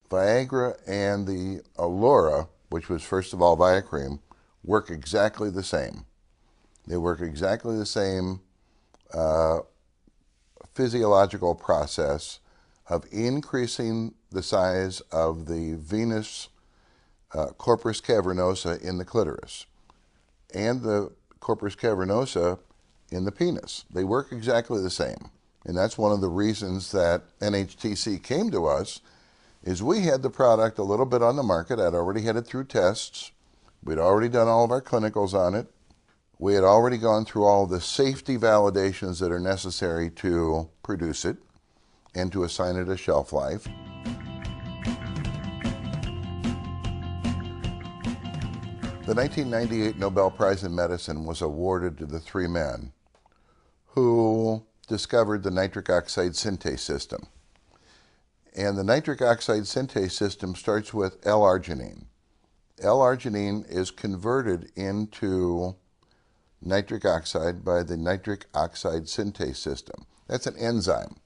Viagra and the Alura, which was first of all Viacream, work exactly the same. They work exactly the same physiological process of increasing the size of the venous corpus cavernosa in the clitoris and the corpus cavernosa in the penis. They work exactly the same. And that's one of the reasons that NHTC came to us, is we had the product a little bit on the market. I'd already had it through tests. We'd already done all of our clinicals on it. We had already gone through all the safety validations that are necessary to produce it and to assign it a shelf life. The 1998 Nobel Prize in Medicine was awarded to the three men who discovered the nitric oxide synthase system. And the nitric oxide synthase system starts with L-arginine. L-arginine is converted into nitric oxide by the nitric oxide synthase system. That's an enzyme.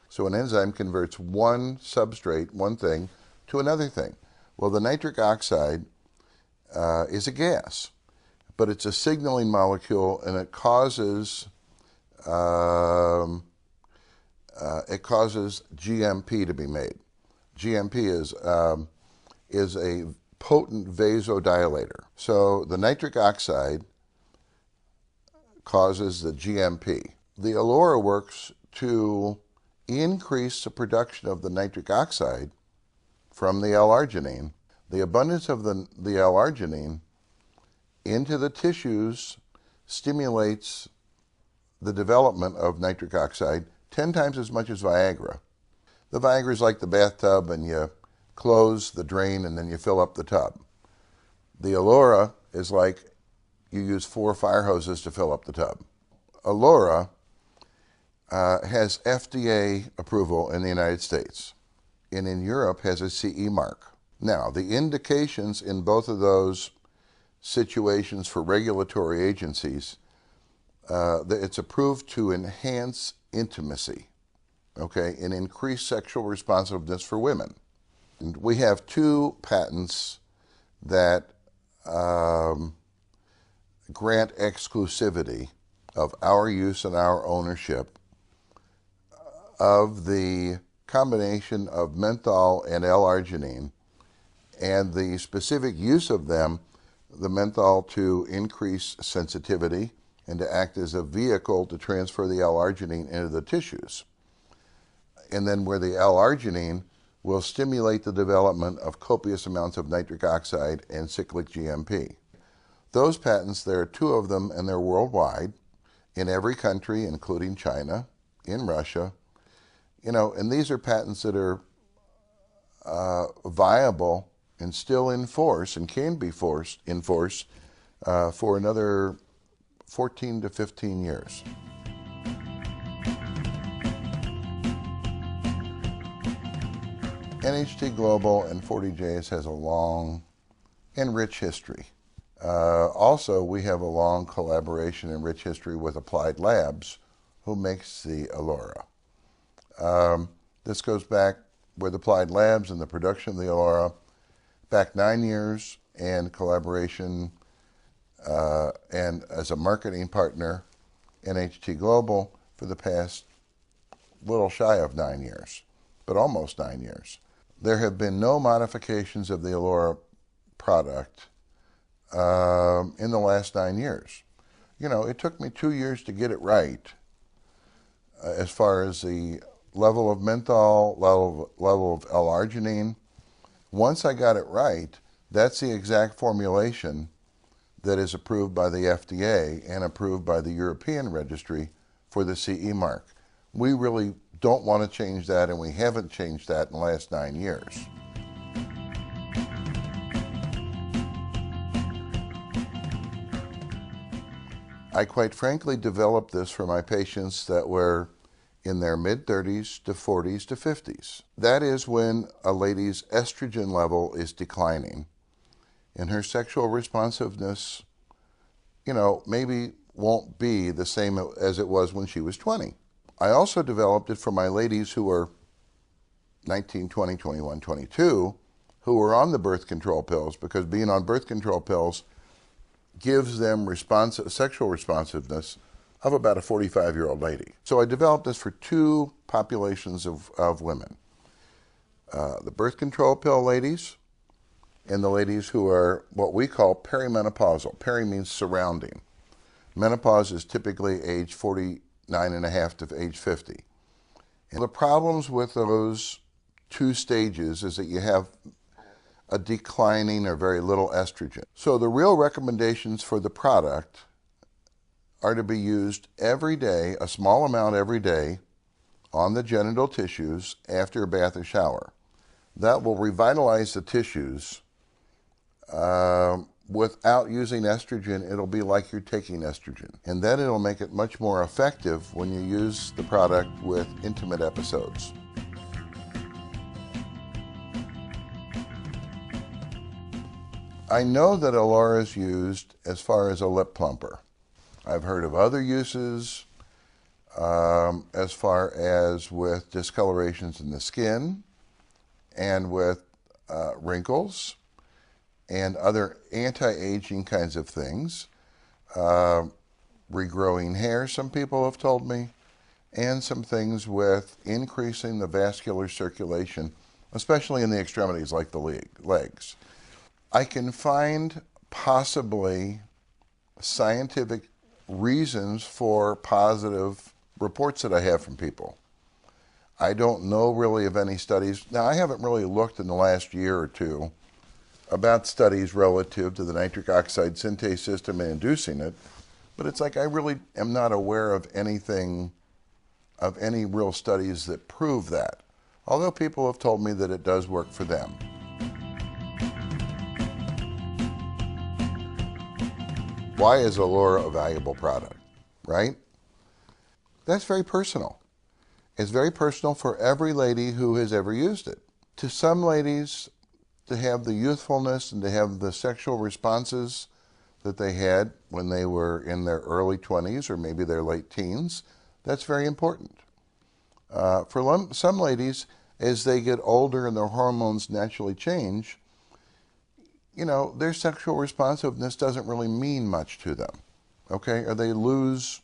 So an enzyme converts one substrate, one thing, to another thing. Well, the nitric oxide is a gas, but it's a signaling molecule, and it causes GMP to be made. GMP is a potent vasodilator. So the nitric oxide causes the GMP. The Alura works to increase the production of the nitric oxide from the L-arginine. The abundance of the L-arginine into the tissues stimulates the development of nitric oxide 10 times as much as Viagra. The Viagra is like the bathtub, and you close the drain and then you fill up the tub. The Alura is like you use 4 fire hoses to fill up the tub. Alura has FDA approval in the United States, and in Europe has a CE mark. Now, the indications in both of those situations for regulatory agencies, it's approved to enhance intimacy, okay, and increase sexual responsiveness for women. And we have 2 patents that grant exclusivity of our use and our ownership of the combination of menthol and L-arginine, and the specific use of them, the menthol to increase sensitivity and to act as a vehicle to transfer the L-arginine into the tissues. And then where the L-arginine will stimulate the development of copious amounts of nitric oxide and cyclic GMP. Those patents, there are 2 of them, and they're worldwide, in every country, including China, in Russia. You know, and these are patents that are viable and still in force, and can be in force for another 14 to 15 years. NHT Global and 40Js has a long and rich history. Also, we have a long collaboration and rich history with Applied Labs, who makes the Alura. This goes back with Applied Labs and the production of the Alura back 9 years, and collaboration and as a marketing partner, NHT Global, for the past little shy of 9 years, but almost 9 years. There have been no modifications of the Alura product in the last 9 years. You know, it took me 2 years to get it right as far as the level of menthol, level of L-arginine. Once I got it right, that's the exact formulation that is approved by the FDA and approved by the European Registry for the CE mark. We really don't want to change that, and we haven't changed that in the last 9 years. I quite frankly developed this for my patients that were in their mid-30s to 40s to 50s. That is when a lady's estrogen level is declining, and her sexual responsiveness, you know, maybe won't be the same as it was when she was 20. I also developed it for my ladies who are 19, 20, 21, 22 who were on the birth control pills, because being on birth control pills gives them sexual responsiveness of about a 45-year-old lady. So I developed this for two populations of women. The birth control pill ladies and the ladies who are what we call perimenopausal. Peri means surrounding. Menopause is typically age 49 and a half to age 50. And the problems with those two stages is that you have a declining or very little estrogen. So the real recommendations for the product are to be used every day, a small amount every day, on the genital tissues after a bath or shower. That will revitalize the tissues. Without using estrogen, it'll be like you're taking estrogen. And then it'll make it much more effective when you use the product with intimate episodes. I know that Alura is used as far as a lip plumper. I've heard of other uses as far as with discolorations in the skin and with wrinkles and other anti-aging kinds of things. Regrowing hair, some people have told me, and some things with increasing the vascular circulation, especially in the extremities like the legs. I can find possibly scientific reasons for positive reports that I have from people. I don't know really of any studies. Now, I haven't really looked in the last year or two about studies relative to the nitric oxide synthase system and inducing it, but it's like I really am not aware of anything, of any real studies that prove that, although people have told me that it does work for them. Why is Alura a valuable product, right? That's very personal. It's very personal for every lady who has ever used it. To some ladies, to have the youthfulness and to have the sexual responses that they had when they were in their early 20s or maybe their late teens, that's very important. For some ladies, as they get older and their hormones naturally change, you know, their sexual responsiveness doesn't really mean much to them, okay? Or they lose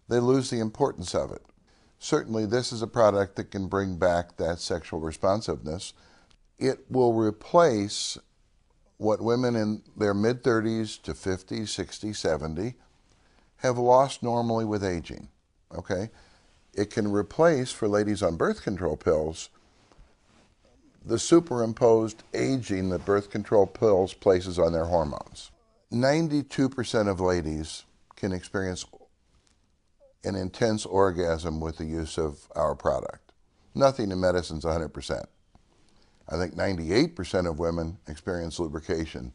the importance of it. Certainly, this is a product that can bring back that sexual responsiveness. It will replace what women in their mid-30s to 50, 60, 70 have lost normally with aging, okay? It can replace, for ladies on birth control pills, the superimposed aging that birth control pills places on their hormones. 92% of ladies can experience an intense orgasm with the use of our product. Nothing in medicine is 100%. I think 98% of women experience lubrication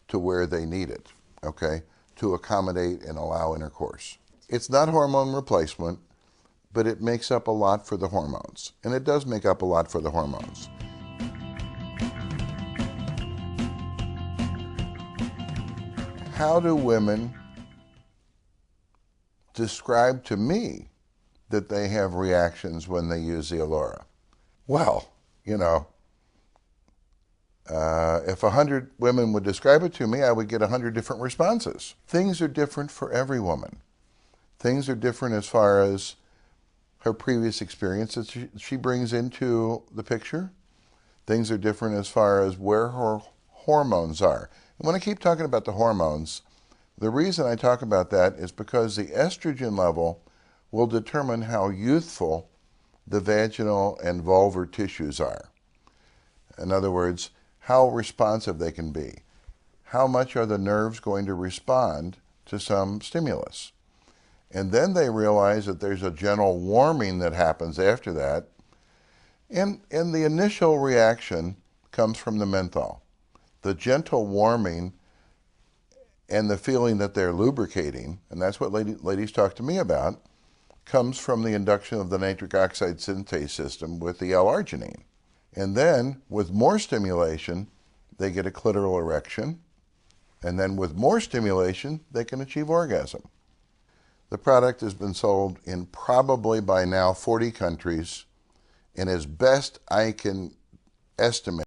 to where they need it, okay, to accommodate and allow intercourse. It's not hormone replacement, but it makes up a lot for the hormones. And it does make up a lot for the hormones. How do women describe to me that they have reactions when they use the Alura? Well, you know, if 100 women would describe it to me, I would get 100 different responses. Things are different for every woman. Things are different as far as her previous experience that she brings into the picture. Things are different as far as where her hormones are. And when I keep talking about the hormones, the reason I talk about that is because the estrogen level will determine how youthful the vaginal and vulvar tissues are. In other words, how responsive they can be. How much are the nerves going to respond to some stimulus? And then they realize that there's a gentle warming that happens after that. And the initial reaction comes from the menthol. The gentle warming and the feeling that they're lubricating, and that's what ladies talk to me about, comes from the induction of the nitric oxide synthase system with the L-arginine. And then, with more stimulation, they get a clitoral erection. And then with more stimulation, they can achieve orgasm. The product has been sold in probably by now 40 countries And as best I can estimate,